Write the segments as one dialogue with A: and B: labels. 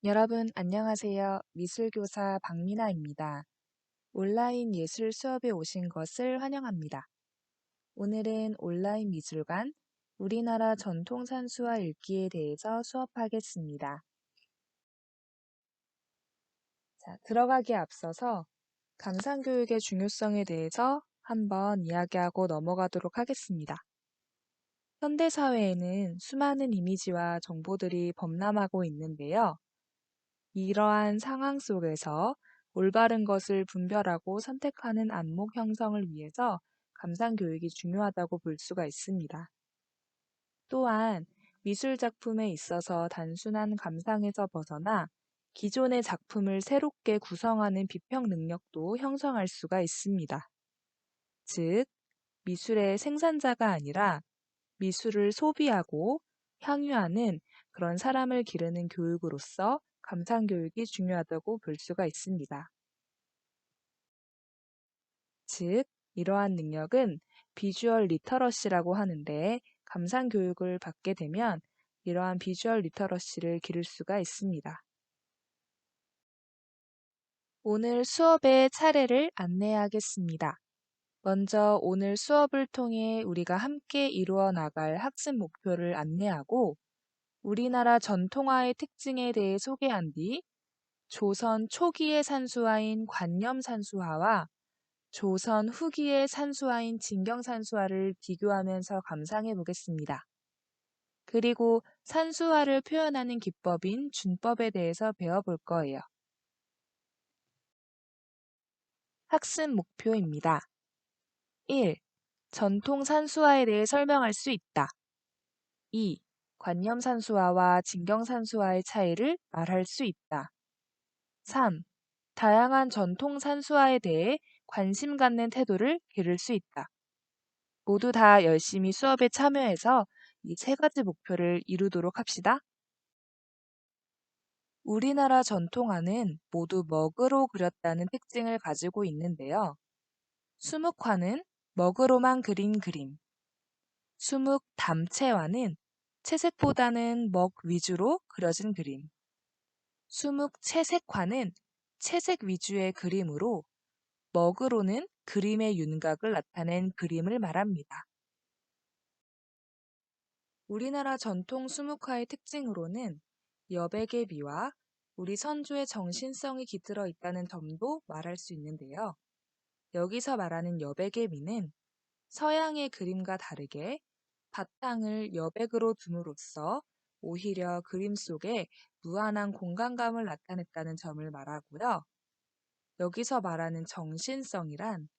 A: 여러분 안녕하세요. 미술교사 박미나입니다. 온라인 예술 수업에 오신 것을 환영합니다. 오늘은 온라인 미술관 우리나라 전통 산수화 읽기에 대해서 수업하겠습니다. 자, 들어가기에 앞서서 감상교육의 중요성에 대해서 한번 이야기하고 넘어가도록 하겠습니다. 현대사회에는 수많은 이미지와 정보들이 범람하고 있는데요. 이러한 상황 속에서 올바른 것을 분별하고 선택하는 안목 형성을 위해서 감상 교육이 중요하다고 볼 수가 있습니다. 또한 미술 작품에 있어서 단순한 감상에서 벗어나 기존의 작품을 새롭게 구성하는 비평 능력도 형성할 수가 있습니다. 즉, 미술의 생산자가 아니라 미술을 소비하고 향유하는 그런 사람을 기르는 교육으로서 감상 교육이 중요하다고 볼 수가 있습니다. 즉, 이러한 능력은 비주얼 리터러시라고 하는데 감상 교육을 받게 되면 이러한 비주얼 리터러시를 기를 수가 있습니다. 오늘 수업의 차례를 안내하겠습니다. 먼저 오늘 수업을 통해 우리가 함께 이루어 나갈 학습 목표를 안내하고 우리나라 전통화의 특징에 대해 소개한 뒤 조선 초기의 산수화인 관념산수화와 조선 후기의 산수화인 진경산수화를 비교하면서 감상해 보겠습니다. 그리고 산수화를 표현하는 기법인 준법에 대해서 배워볼 거예요. 학습 목표입니다. 1. 전통 산수화에 대해 설명할 수 있다. 2. 관념산수화와 진경산수화의 차이를 말할 수 있다. 3. 다양한 전통 산수화에 대해 관심 갖는 태도를 기를 수 있다. 모두 다 열심히 수업에 참여해서 이 세 가지 목표를 이루도록 합시다. 우리나라 전통화는 모두 먹으로 그렸다는 특징을 가지고 있는데요. 수묵화는 먹으로만 그린 그림, 수묵 담채화는 채색보다는 먹 위주로 그려진 그림, 수묵 채색화는 채색 위주의 그림으로 먹으로는 그림의 윤곽을 나타낸 그림을 말합니다. 우리나라 전통 수묵화의 특징으로는 여백의 미와 우리 선조의 정신성이 깃들어 있다는 점도 말할 수 있는데요. 여기서 말하는 여백의 미는 서양의 그림과 다르게 바탕을 여백으로 둠으로써 오히려 그림 속에 무한한 공간감을 나타냈다는 점을 말하고요. 여기서 말하는 정신성이란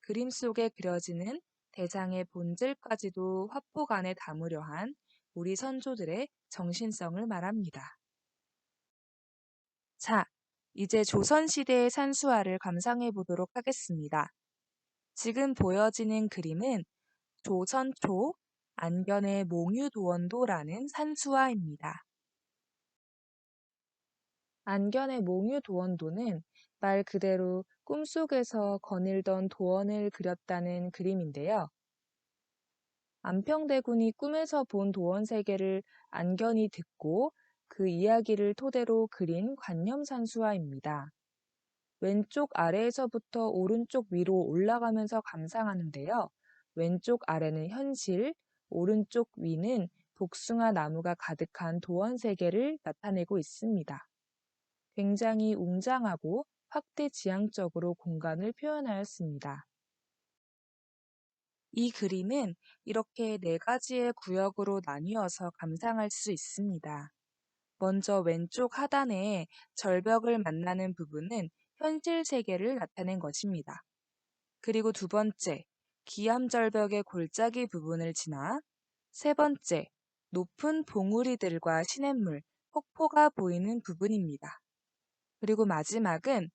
A: 그림 속에 그려지는 대상의 본질까지도 화폭 안에 담으려 한 우리 선조들의 정신성을 말합니다. 자, 이제 조선시대의 산수화를 감상해 보도록 하겠습니다. 지금 보여지는 그림은 조선 초 안견의 몽유도원도라는 산수화입니다. 안견의 몽유도원도는 말 그대로 꿈속에서 거닐던 도원을 그렸다는 그림인데요. 안평대군이 꿈에서 본 도원 세계를 안견이 듣고 그 이야기를 토대로 그린 관념산수화입니다. 왼쪽 아래에서부터 오른쪽 위로 올라가면서 감상하는데요. 왼쪽 아래는 현실, 오른쪽 위는 복숭아 나무가 가득한 도원 세계를 나타내고 있습니다. 굉장히 웅장하고 확대지향적으로 공간을 표현하였습니다. 이 그림은 이렇게 네 가지의 구역으로 나뉘어서 감상할 수 있습니다. 먼저 왼쪽 하단에 절벽을 만나는 부분은 현실 세계를 나타낸 것입니다. 그리고 두 번째, 기암절벽의 골짜기 부분을 지나 세 번째, 높은 봉우리들과 시냇물, 폭포가 보이는 부분입니다. 그리고 마지막은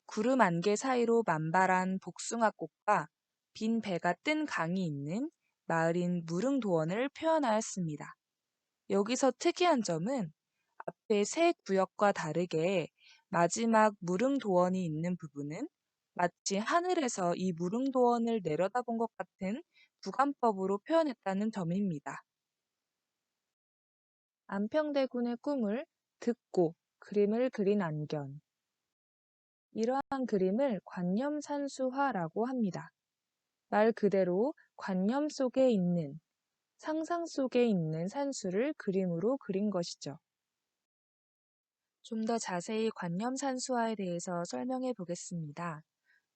A: 구름 안개 사이로 만발한 복숭아꽃과 빈 배가 뜬 강이 있는 마을인 무릉도원을 표현하였습니다. 여기서 특이한 점은 앞에 세 구역과 다르게 마지막 무릉도원이 있는 부분은 마치 하늘에서 이 무릉도원을 내려다본 것 같은 부감법으로 표현했다는 점입니다. 안평대군의 꿈을 듣고 그림을 그린 안견. 이러한 그림을 관념산수화라고 합니다. 말 그대로 관념 속에 있는, 상상 속에 있는 산수를 그림으로 그린 것이죠. 좀 더 자세히 관념산수화에 대해서 설명해 보겠습니다.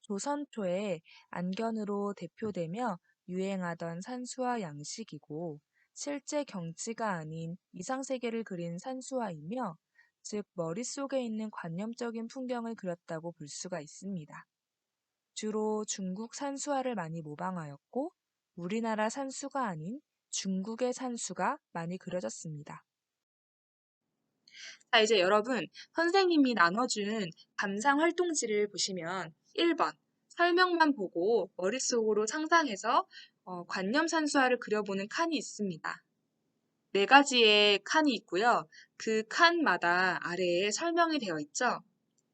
A: 조선 초에 안견으로 대표되며 유행하던 산수화 양식이고, 실제 경치가 아닌 이상세계를 그린 산수화이며, 즉 머릿속에 있는 관념적인 풍경을 그렸다고 볼 수가 있습니다. 주로 중국 산수화를 많이 모방하였고, 우리나라 산수가 아닌 중국의 산수가 많이 그려졌습니다.
B: 자, 이제 여러분, 선생님이 나눠준 감상 활동지를 보시면 1번, 설명만 보고 머릿속으로 상상해서 관념산수화를 그려보는 칸이 있습니다. 4가지의 칸이 있고요. 그 칸마다 아래에 설명이 되어 있죠.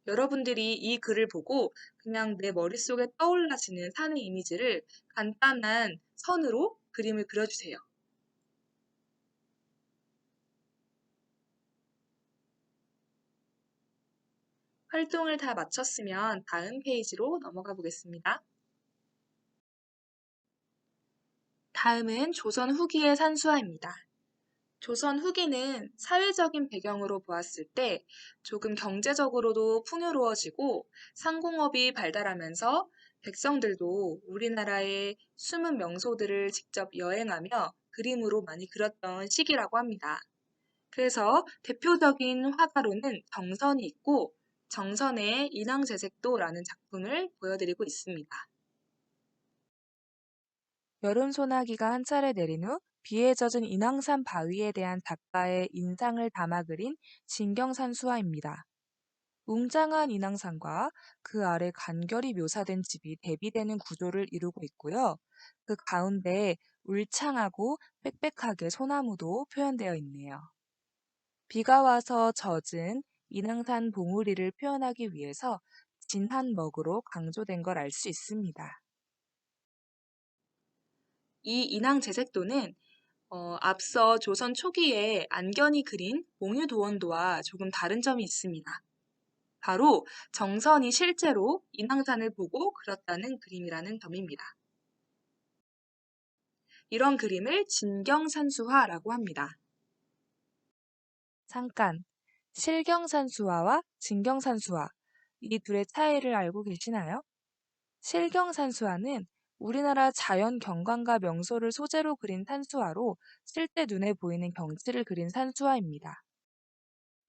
B: 여러분들이 이 글을 보고 그냥 내 머릿속에 떠올라지는 산의 이미지를 간단한 선으로 그림을 그려주세요. 활동을 다 마쳤으면 다음 페이지로 넘어가 보겠습니다. 다음은 조선 후기의 산수화입니다. 조선 후기는 사회적인 배경으로 보았을 때 조금 경제적으로도 풍요로워지고 상공업이 발달하면서 백성들도 우리나라의 숨은 명소들을 직접 여행하며 그림으로 많이 그렸던 시기라고 합니다. 그래서 대표적인 화가로는 정선이 있고 정선의 인왕제색도라는 작품을 보여드리고 있습니다.
A: 여름 소나기가 한 차례 내린 후 비에 젖은 인왕산 바위에 대한 작가의 인상을 담아 그린 진경산수화입니다. 웅장한 인왕산과 그 아래 간결히 묘사된 집이 대비되는 구조를 이루고 있고요. 그 가운데에 울창하고 빽빽하게 소나무도 표현되어 있네요. 비가 와서 젖은 인왕산 봉우리를 표현하기 위해서 진한 먹으로 강조된 걸 알 수 있습니다.
B: 이 인왕제색도는 앞서 조선 초기에 안견이 그린 몽유도원도와 조금 다른 점이 있습니다. 바로 정선이 실제로 인왕산을 보고 그렸다는 그림이라는 점입니다. 이런 그림을 진경산수화라고 합니다.
A: 잠깐, 실경산수화와 진경산수화, 이 둘의 차이를 알고 계시나요? 실경산수화는 우리나라 자연 경관과 명소를 소재로 그린 산수화로 실제 눈에 보이는 경치를 그린 산수화입니다.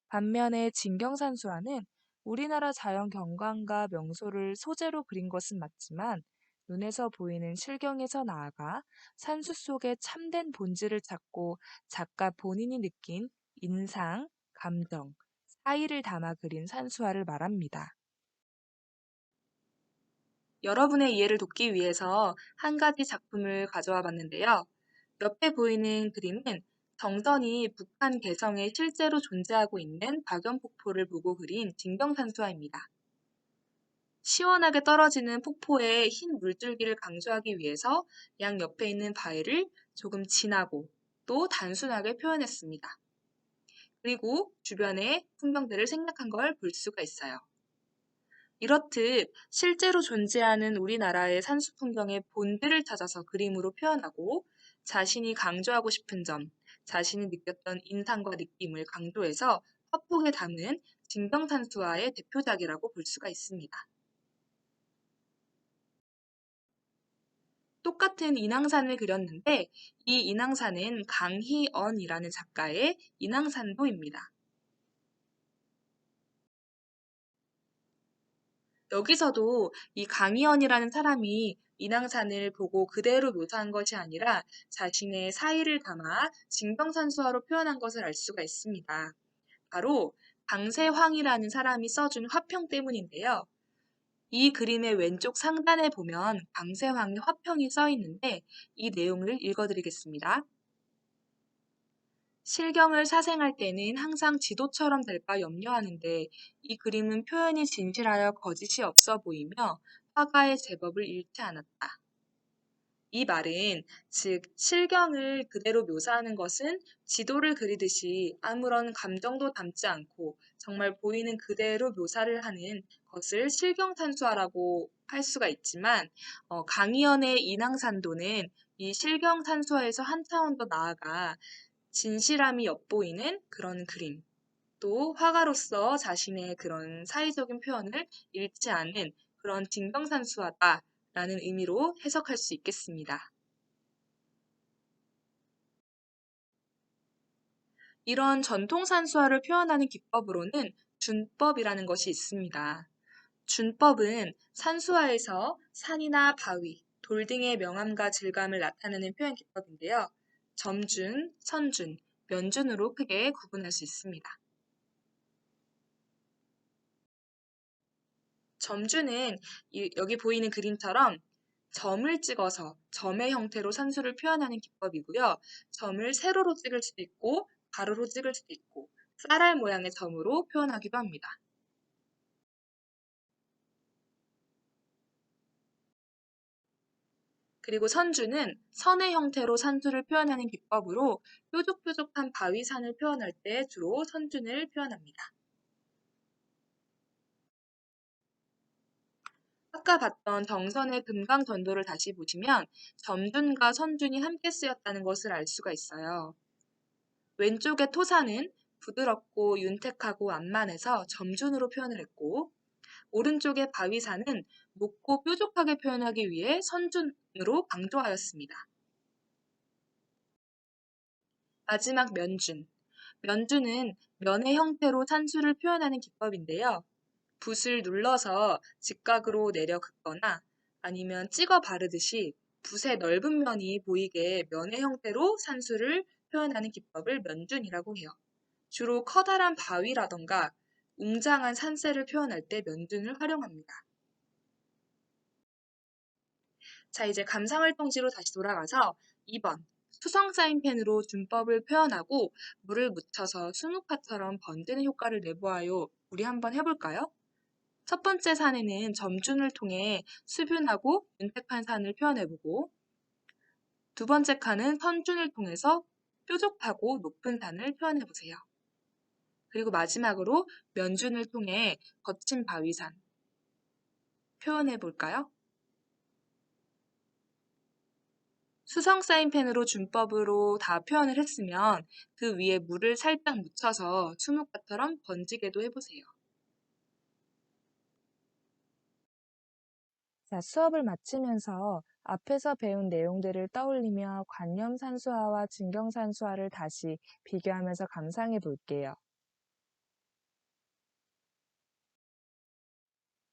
A: 반면에 진경산수화는 우리나라 자연 경관과 명소를 소재로 그린 것은 맞지만 눈에서 보이는 실경에서 나아가 산수 속의 참된 본질을 찾고 작가 본인이 느낀 인상, 감정, 사의를 담아 그린 산수화를 말합니다.
B: 여러분의 이해를 돕기 위해서 한 가지 작품을 가져와 봤는데요. 옆에 보이는 그림은 정선이 북한 개성에 실제로 존재하고 있는 박연폭포를 보고 그린 진경산수화입니다. 시원하게 떨어지는 폭포의 흰 물줄기를 강조하기 위해서 양 옆에 있는 바위를 조금 진하고 또 단순하게 표현했습니다. 그리고 주변의 풍경들을 생략한 걸 볼 수가 있어요. 이렇듯 실제로 존재하는 우리나라의 산수 풍경의 본질을 찾아서 그림으로 표현하고 자신이 강조하고 싶은 점, 자신이 느꼈던 인상과 느낌을 강조해서 화폭에 담은 진경산수화의 대표작이라고 볼 수가 있습니다. 똑같은 인왕산을 그렸는데 이 인왕산은 강희언이라는 작가의 인왕산도입니다. 여기서도 이 강희언이라는 사람이 인왕산을 보고 그대로 묘사한 것이 아니라 자신의 사의를 담아 진경산수화로 표현한 것을 알 수가 있습니다. 바로 강세황이라는 사람이 써준 화평 때문인데요. 이 그림의 왼쪽 상단에 보면 강세황의 화평이 써 있는데 이 내용을 읽어드리겠습니다. 실경을 사생할 때는 항상 지도처럼 될까 염려하는데 이 그림은 표현이 진실하여 거짓이 없어 보이며 화가의 제법을 잃지 않았다. 이 말은 즉 실경을 그대로 묘사하는 것은 지도를 그리듯이 아무런 감정도 담지 않고 정말 보이는 그대로 묘사를 하는 것을 실경산수화라고 할 수가 있지만 강희연의 인왕산도는 이 실경산수화에서 한 차원 더 나아가 진실함이 엿보이는 그런 그림, 또 화가로서 자신의 그런 사회적인 표현을 잃지 않은 그런 진경산수화다라는 의미로 해석할 수 있겠습니다. 이런 전통산수화를 표현하는 기법으로는 준법이라는 것이 있습니다. 준법은 산수화에서 산이나 바위, 돌 등의 명암과 질감을 나타내는 표현 기법인데요. 점준, 선준, 면준으로 크게 구분할 수 있습니다. 점주는 여기 보이는 그림처럼 점을 찍어서 점의 형태로 산수를 표현하는 기법이고요. 점을 세로로 찍을 수도 있고 가로로 찍을 수도 있고 쌀알 모양의 점으로 표현하기도 합니다. 그리고 선주는 선의 형태로 산수를 표현하는 기법으로 뾰족뾰족한 바위산을 표현할 때 주로 선준을 표현합니다. 아까 봤던 정선의 금강전도를 다시 보시면 점준과 선준이 함께 쓰였다는 것을 알 수가 있어요. 왼쪽의 토사는 부드럽고 윤택하고 완만해서 점준으로 표현을 했고, 오른쪽의 바위산은 높고 뾰족하게 표현하기 위해 선준으로 강조하였습니다. 마지막 면준. 면준은 면의 형태로 산수를 표현하는 기법인데요. 붓을 눌러서 직각으로 내려 긋거나 아니면 찍어 바르듯이 붓의 넓은 면이 보이게 면의 형태로 산수를 표현하는 기법을 면준이라고 해요. 주로 커다란 바위라던가 웅장한 산세를 표현할 때 면준을 활용합니다. 자, 이제 감상활동지로 다시 돌아가서 2번 수성 사인펜으로 준법을 표현하고 물을 묻혀서 수묵화처럼 번지는 효과를 내보아요. 우리 한번 해볼까요? 첫 번째 산에는 점준을 통해 수변하고 윤택한 산을 표현해보고 두 번째 칸은 선준을 통해서 뾰족하고 높은 산을 표현해보세요. 그리고 마지막으로 면준을 통해 거친 바위산 표현해볼까요? 수성 사인펜으로 준법으로 다 표현을 했으면 그 위에 물을 살짝 묻혀서 수묵화처럼 번지게도 해보세요.
A: 자, 수업을 마치면서 앞에서 배운 내용들을 떠올리며 관념산수화와 증경산수화를 다시 비교하면서 감상해 볼게요.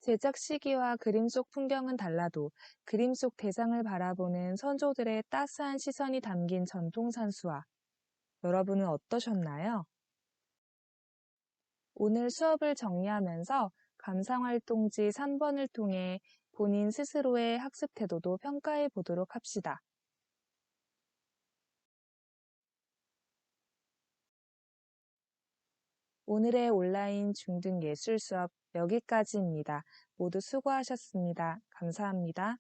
A: 제작 시기와 그림 속 풍경은 달라도 그림 속 대상을 바라보는 선조들의 따스한 시선이 담긴 전통산수화. 여러분은 어떠셨나요? 오늘 수업을 정리하면서 감상활동지 3번을 통해 본인 스스로의 학습 태도도 평가해 보도록 합시다. 오늘의 온라인 중등 예술 수업 여기까지입니다. 모두 수고하셨습니다. 감사합니다.